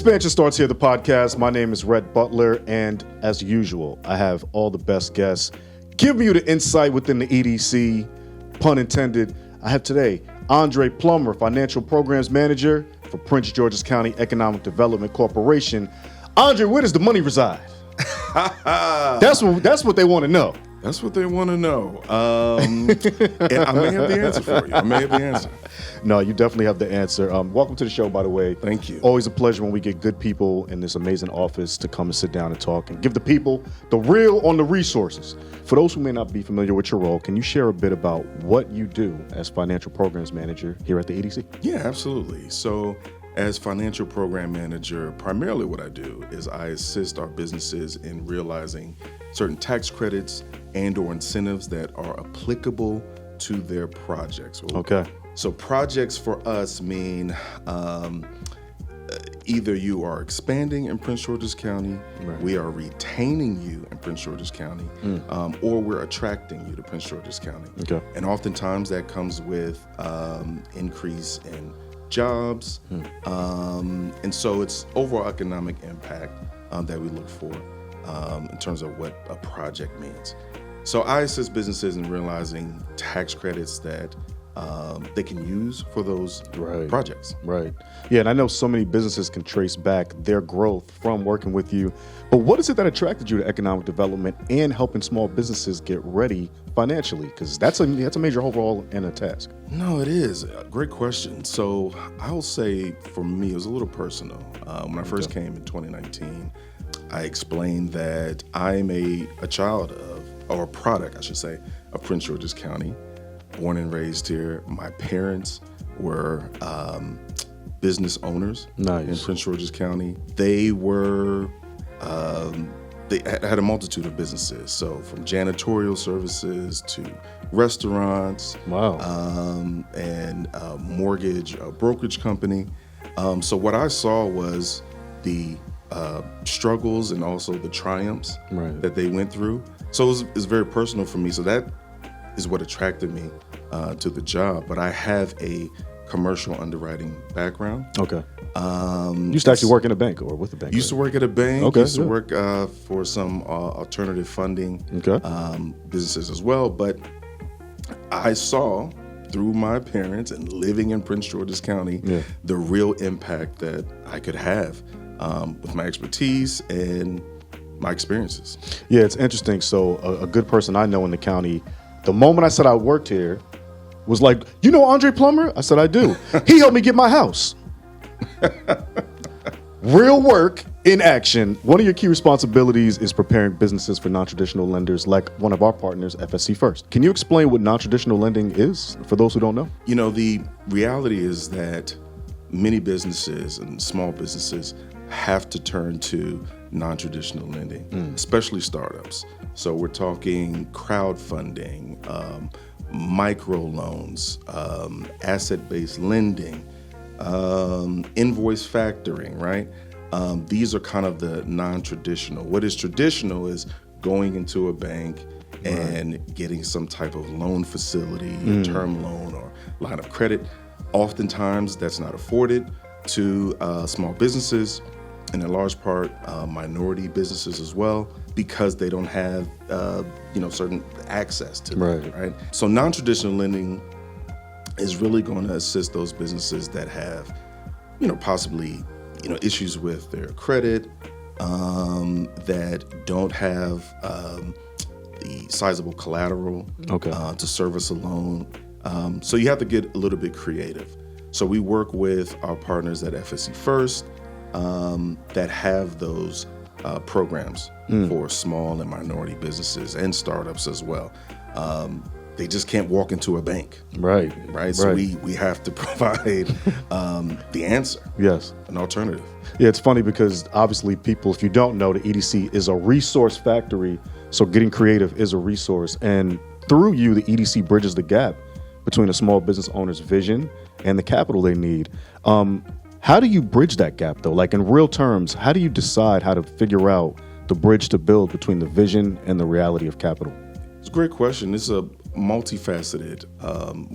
Expansion Starts Here, the podcast. My name is Rhett Butler, and as usual, I have all the best guests giving you the insight within the EDC, pun intended. I have today Andre Plummer, Financial Programs Manager for Prince George's County Economic Development Corporation. Andre, where does the money reside? That's what they want to know. That's what they want to know. And I may have the answer for you. No, you definitely have the answer. Welcome to the show, by the way. Thank you. Always a pleasure when we get good people in this amazing office to come and sit down and talk and give the people the real on the resources. For those who may not be familiar with your role, can you share a bit about what you do as Financial Programs Manager here at the EDC? Yeah, absolutely. So as Financial Program Manager, primarily what I do is I assist our businesses in realizing certain tax credits and or incentives that are applicable to their projects. Okay. So projects for us mean either you are expanding in Prince George's County, right. We are retaining you in Prince George's County, or we're attracting you to Prince George's County. Okay. And oftentimes that comes with increase in jobs, and so it's overall economic impact that we look for in terms of what a project means. So I assist businesses in realizing tax credits that they can use for those projects. Right. Yeah, and I know so many businesses can trace back their growth from working with you. But what is it that attracted you to economic development and helping small businesses get ready financially? Because that's a major overhaul and a task. No, it is. Great question. So I'll say for me, it was a little personal. When I first came in 2019, I explained that I'm a child of, or a product, I should say, of Prince George's County. Born and raised here. My parents were business owners in Prince George's County. They were, they had a multitude of businesses. So from janitorial services to restaurants, and mortgage brokerage company. So what I saw was the struggles and also the triumphs that they went through. So it was very personal for me. So that is what attracted me to the job. But I have a commercial underwriting background. Okay. You used to actually work in a bank or with a bank? Used to work at a bank. Okay. Used to work for some alternative funding businesses as well. But I saw through my parents and living in Prince George's County the real impact that I could have with my expertise and my experiences. Yeah, it's interesting. So a good person I know in the county, the moment I said I worked here, was like, you know Andre Plummer? I said, I do. He helped me get my house. Real work in action. One of your key responsibilities is preparing businesses for non-traditional lenders like one of our partners, FSC First. Can you explain what non-traditional lending is for those who don't know? You know, the reality is that many businesses and small businesses have to turn to non-traditional lending, especially startups. So we're talking crowdfunding, microloans, asset-based lending, invoice factoring, right? These are kind of the non-traditional. What is traditional is going into a bank and getting some type of loan facility, term loan or line of credit. Oftentimes that's not afforded to small businesses, and in large part minority businesses as well, because they don't have certain access to them, right? So non-traditional lending is really going to assist those businesses that have, possibly, issues with their credit, that don't have the sizable collateral to service a loan. So you have to get a little bit creative. So we work with our partners at FSC First that have those programs for small and minority businesses and startups as well. They just can't walk into a bank. Right. So we have to provide the answer. Yes. An alternative. Yeah, it's funny because obviously people, if you don't know, the EDC is a resource factory. So getting creative is a resource. And through you, the EDC bridges the gap between a small business owner's vision and the capital they need. How do you bridge that gap, though? Like in real terms, how do you decide how to figure out the bridge to build between the vision and the reality of capital? It's a great question. It's a multifaceted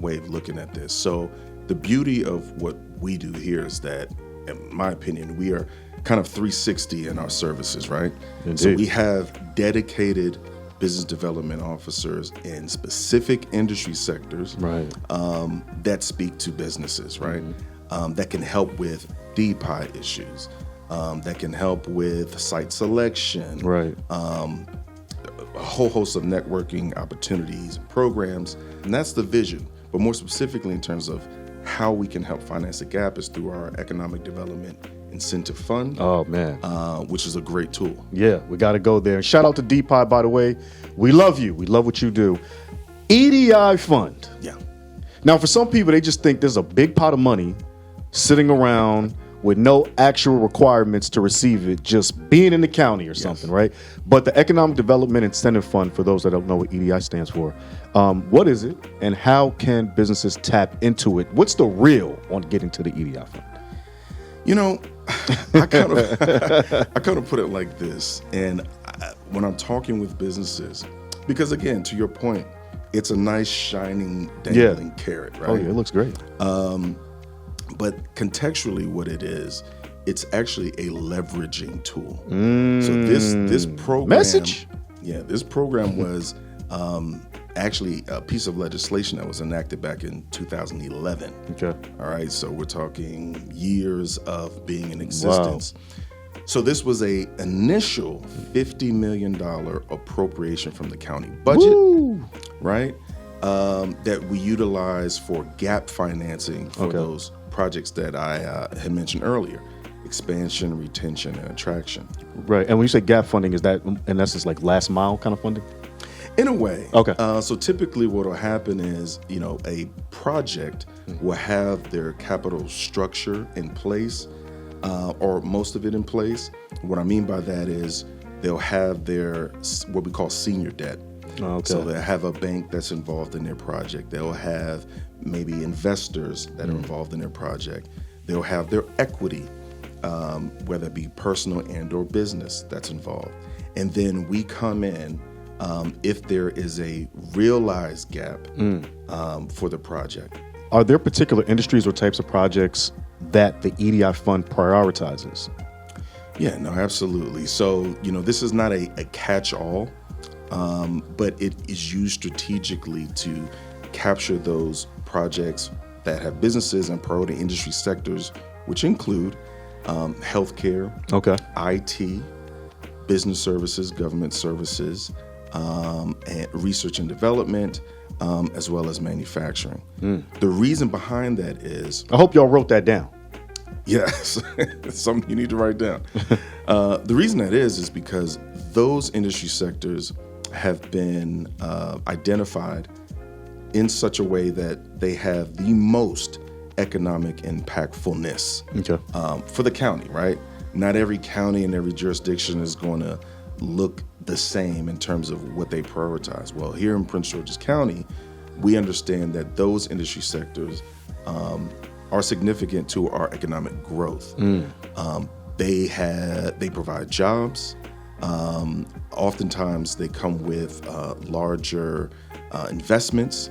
way of looking at this. So the beauty of what we do here is that, in my opinion, we are kind of 360 in our services, right? Indeed. So we have dedicated business development officers in specific industry sectors Right. that speak to businesses, right? That can help with DPI issues, that can help with site selection, Right. A whole host of networking opportunities and programs, and that's the vision. But more specifically, in terms of how we can help finance the gap, is through our Economic Development Incentive Fund, Oh man. which is a great tool. Yeah, we got to go there. Shout out to DPI, by the way. We love you. We love what you do. EDI fund. Yeah. Now, for some people, they just think there's a big pot of money sitting around with no actual requirements to receive it, just being in the county or something, right? But the Economic Development Incentive Fund, for those that don't know what EDI stands for, what is it and how can businesses tap into it? What's the real on getting to the EDI fund? You know, I kind of put it like this, and when I'm talking with businesses, because again, to your point, it's a nice shining dangling carrot, right? Oh yeah, it looks great. But contextually, what it is, it's actually a leveraging tool. So this program, Message? Yeah, this program was actually a piece of legislation that was enacted back in 2011. Okay. All right, so we're talking years of being in existence. Wow. So this was a initial $50 million appropriation from the county budget, right? That we utilize for gap financing for those projects that I had mentioned earlier: expansion, retention, and attraction. Right. And when you say gap funding, is that in essence like last mile kind of funding? In a way. Okay. So typically what will happen is, a project will have their capital structure in place, or most of it in place. What I mean by that is they'll have their, what we call senior debt. Okay. So they'll have a bank that's involved in their project. They'll have maybe investors that are involved in their project. They'll have their equity, whether it be personal and or business that's involved. And then we come in if there is a realized gap for the project. Are there particular industries or types of projects that the EDI fund prioritizes? Yeah, no, absolutely. So, this is not a catch-all, but it is used strategically to capture those projects that have businesses and priority industry sectors, which include healthcare, IT, business services, government services, and research and development, as well as manufacturing. The reason behind that is... I hope y'all wrote that down. Yes, it's something you need to write down. The reason that is because those industry sectors have been identified in such a way that they have the most economic impactfulness for the county, right? Not every county and every jurisdiction is going to look the same in terms of what they prioritize. Well, here in Prince George's County, we understand that those industry sectors are significant to our economic growth. They provide jobs. Oftentimes they come with larger investments,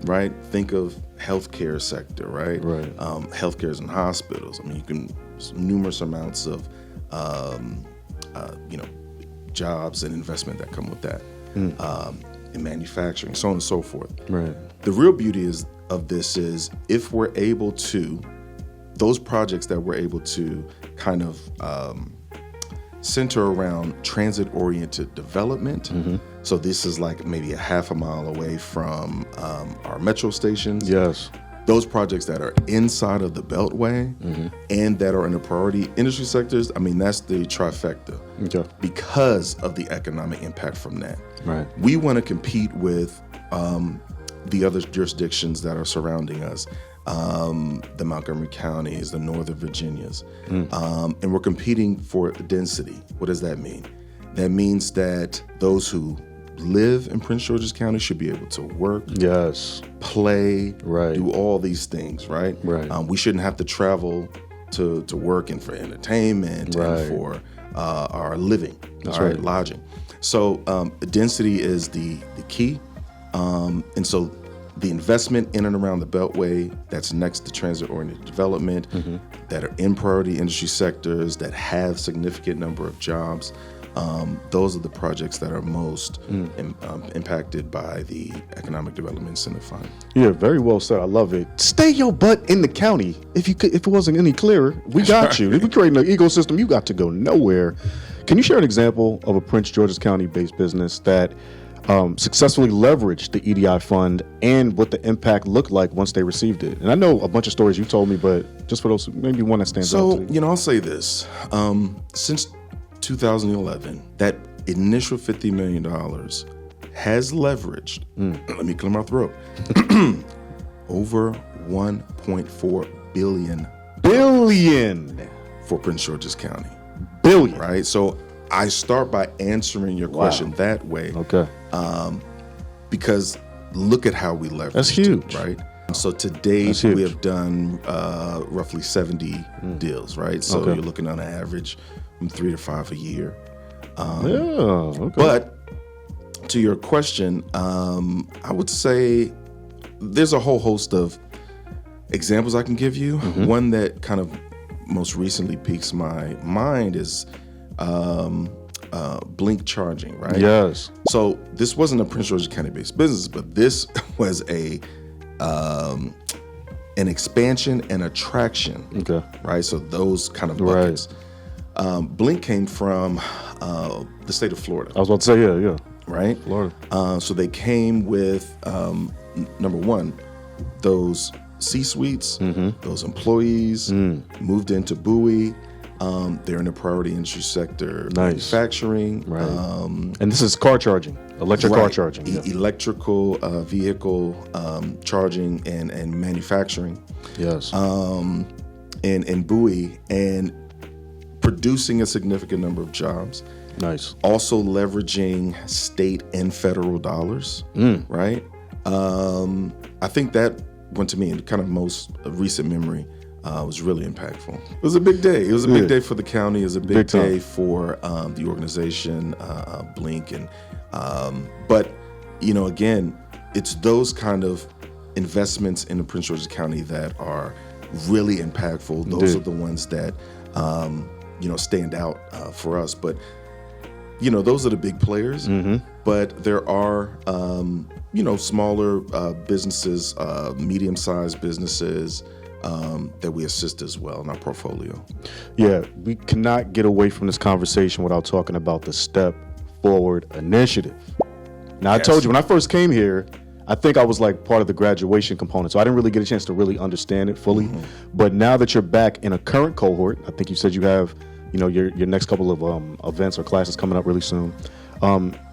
right? Think of healthcare sector, right? Healthcares and hospitals. I mean, you can numerous amounts of jobs and investment that come with that. In manufacturing, so on and so forth. Right. The real beauty of this is if we're able to, those projects that we're able to kind of center around transit-oriented development. So this is like maybe a half a mile away from our metro stations. Yes. Those projects that are inside of the Beltway and that are in the priority industry sectors, I mean, that's the trifecta because of the economic impact from that. Right. We want to compete with the other jurisdictions that are surrounding us, the Montgomery counties, the Northern Virginias, and we're competing for density. What does that mean? That means that those who live in Prince George's County should be able to work, play, do all these things, right? We shouldn't have to travel to work and for entertainment and for our living, lodging. So density is the key. And so the investment in and around the Beltway that's next to transit-oriented development, that are in priority industry sectors, that have significant number of jobs. Those are the projects that are most impacted by the Economic Development Incentive Fund. Yeah, very well said. I love it. Stay your butt in the county. If it wasn't any clearer, we got you. If we're creating an ecosystem, you got to go nowhere. Can you share an example of a Prince George's County-based business that successfully leveraged the EDI fund and what the impact looked like once they received it? And I know a bunch of stories you told me, but just for those, maybe one that stands out to you. I'll say this. Since 2011, that initial $50 million has leveraged, let me clear my throat, over $1.4 billion for Prince George's County. Billion. Right? So I start by answering your question that way. Okay. Because look at how we leveraged That's huge. it, right? So to date, we have done roughly 70 deals, right? So you're looking on an average from 3 to 5 a year. But to your question, I would say there's a whole host of examples I can give you. One that kind of most recently piques my mind is Blink charging, right? Yes. So this wasn't a Prince George's County-based business, but this was an expansion and attraction. Okay. Right. So those kind of buckets. Blink came from the state of Florida. I was about to say, yeah. Right. Florida. So they came with number one, those C-suites, those employees moved into Bowie. They're in the priority industry sector, manufacturing. Right. And this is car charging, electric car charging. Electrical vehicle charging and manufacturing. Yes. In Bowie, and producing a significant number of jobs. Nice. Also leveraging state and federal dollars. Right. I think that one to me, in kind of most recent memory, was really impactful. It was a big day. It was a big day for the county. It was a big day for the organization, Blink. And but, again, it's those kind of investments in the Prince George's County that are really impactful. Those are the ones that, stand out for us. But, those are the big players. But there are, smaller businesses, medium-sized businesses, that we assist as well in our portfolio. Yeah, we cannot get away from this conversation without talking about the Step Forward initiative. Now, I told you when I first came here, I think I was like part of the graduation component, so I didn't really get a chance to really understand it fully. But now that you're back in a current cohort, I think you said you have, your next couple of events or classes coming up really soon.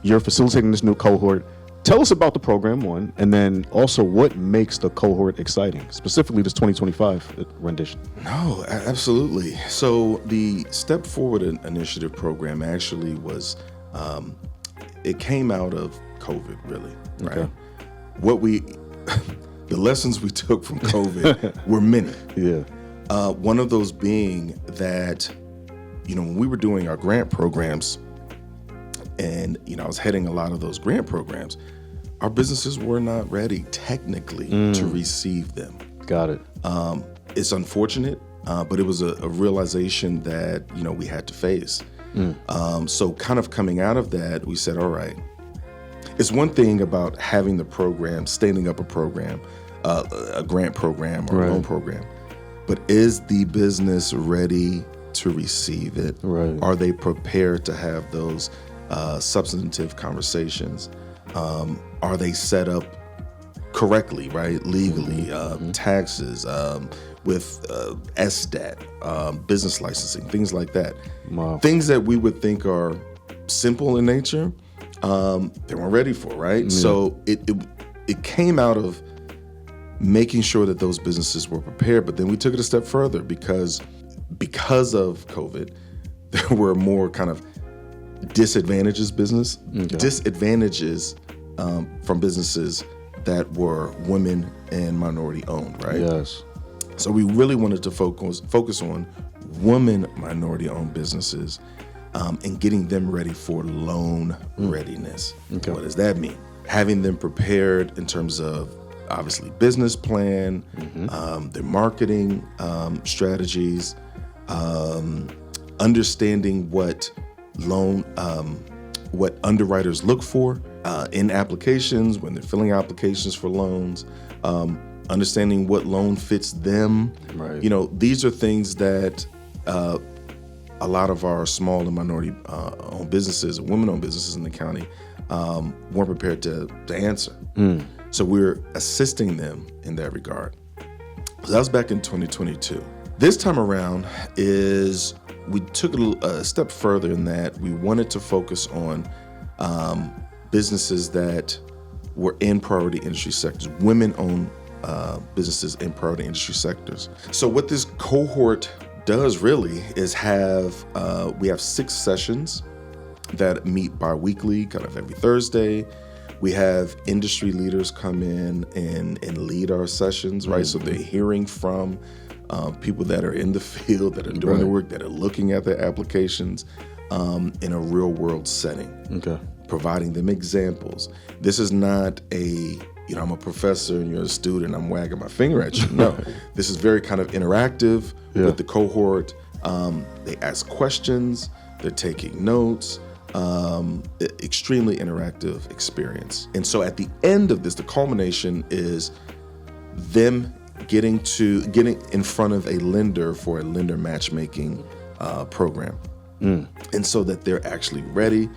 You're facilitating this new cohort. Tell us about the program, one, and then also what makes the cohort exciting, specifically this 2025 rendition. No, absolutely. So the Step Forward Initiative program actually was, it came out of COVID, really, right? The lessons we took from COVID were many. One of those being that, when we were doing our grant programs, and, I was heading a lot of those grant programs, our businesses were not ready technically to receive them. Got it. It's unfortunate, but it was a realization that, we had to face. So kind of coming out of that, we said, all right, it's one thing about having the program, standing up a program, a grant program or a loan program, but is the business ready to receive it? Are they prepared to have those substantive conversations? Are they set up correctly, right? Legally, taxes, with SDAT, business licensing, things like that. Things that we would think are simple in nature, they weren't ready for, right? So it came out of making sure that those businesses were prepared, but then we took it a step further because of COVID, there were more kind of disadvantages from businesses that were women and minority owned, right? Yes. So we really wanted to focus on women minority owned businesses and getting them ready for loan readiness. What does that mean? Having them prepared in terms of obviously business plan, their marketing strategies, understanding what what underwriters look for in applications when they're filling applications for loans, understanding what loan fits them. Right. You know, these are things that a lot of our small and minority owned businesses and women-owned businesses in the county weren't prepared to answer. So we're assisting them in that regard. So that was back in 2022. This time around is we took a step further in that we wanted to focus on businesses that were in priority industry sectors, women-owned businesses in priority industry sectors. So what this cohort does really is we have 6 sessions that meet bi-weekly, kind of every Thursday. We have industry leaders come in and lead our sessions, right? So they're hearing from people that are in the field, that are doing the work, that are looking at their applications in a real world setting. Okay. Providing them examples. This is not I'm a professor and you're a student, I'm wagging my finger at you. No, this is very kind of interactive with the cohort. They ask questions, they're taking notes, extremely interactive experience. And so at the end of this, the culmination is them getting in front of a lender for a lender matchmaking program. And so that they're actually ready,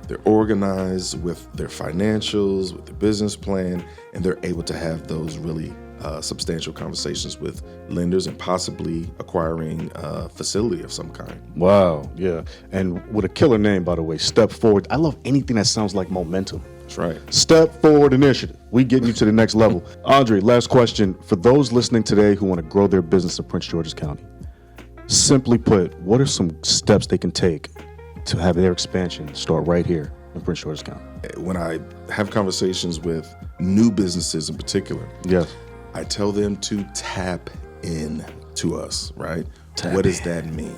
they're organized with their financials, with their business plan, and they're able to have those really substantial conversations with lenders and possibly acquiring a facility of some kind. Wow, yeah. And with a killer name, by the way, Step Forward. I love anything that sounds like momentum. That's right. Step Forward Initiative. We getting you to the next level. Andre, last question. For those listening today who want to grow their business in Prince George's County, simply put, what are some steps they can take to have their expansion start right here in Prince George's County? When I have conversations with new businesses in particular, I tell them to tap in to us, right? What does that mean?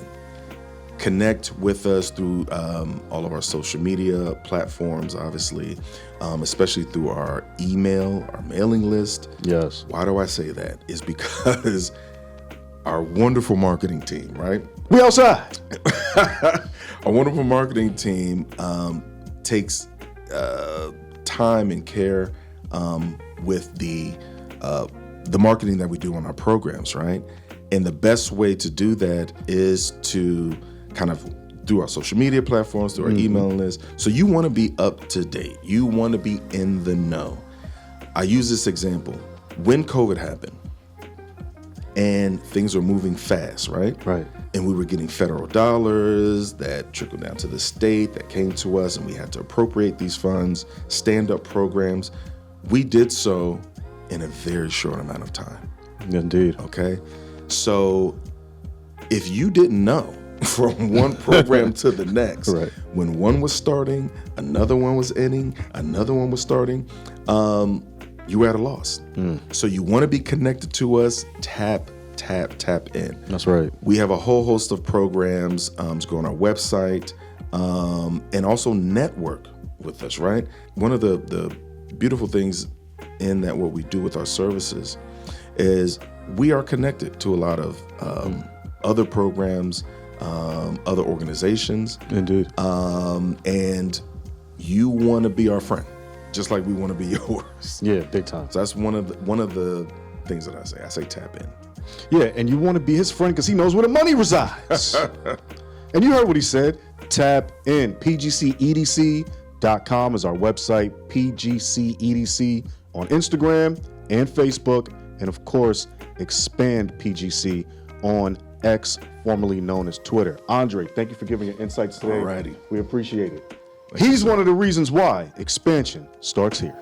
Connect with us through all of our social media platforms, obviously, especially through our email, our mailing list. Yes. Why do I say that? Is because our wonderful marketing team, right? We outside. Our wonderful marketing team takes time and care with the marketing that we do on our programs, right? And the best way to do that is to kind of through our social media platforms, through our email list. So you want to be up to date. You want to be in the know. I use this example. When COVID happened, and things were moving fast, right? Right. And we were getting federal dollars that trickled down to the state that came to us, and we had to appropriate these funds, stand up programs. We did so in a very short amount of time. Indeed. Okay. So if you didn't know from one program to the next, when one was starting, another one was ending, another one was starting, you were at a loss. So you want to be connected to us, tap in. That's right. We have a whole host of programs to go on our website and also network with us, right? One of the beautiful things in that what we do with our services is we are connected to a lot of other programs, other organizations. Indeed. And you want to be our friend, just like we want to be yours. Yeah, big time. So that's one of the things that I say. I say tap in. Yeah, and you want to be his friend because he knows where the money resides. And you heard what he said. Tap in. PGCEDC.com is our website. PGCEDC on Instagram and Facebook. And of course, Expand PGC on X, formerly known as Twitter. Andre, thank you for giving your insights today. Alrighty. We appreciate it. He's one of the reasons why expansion starts here.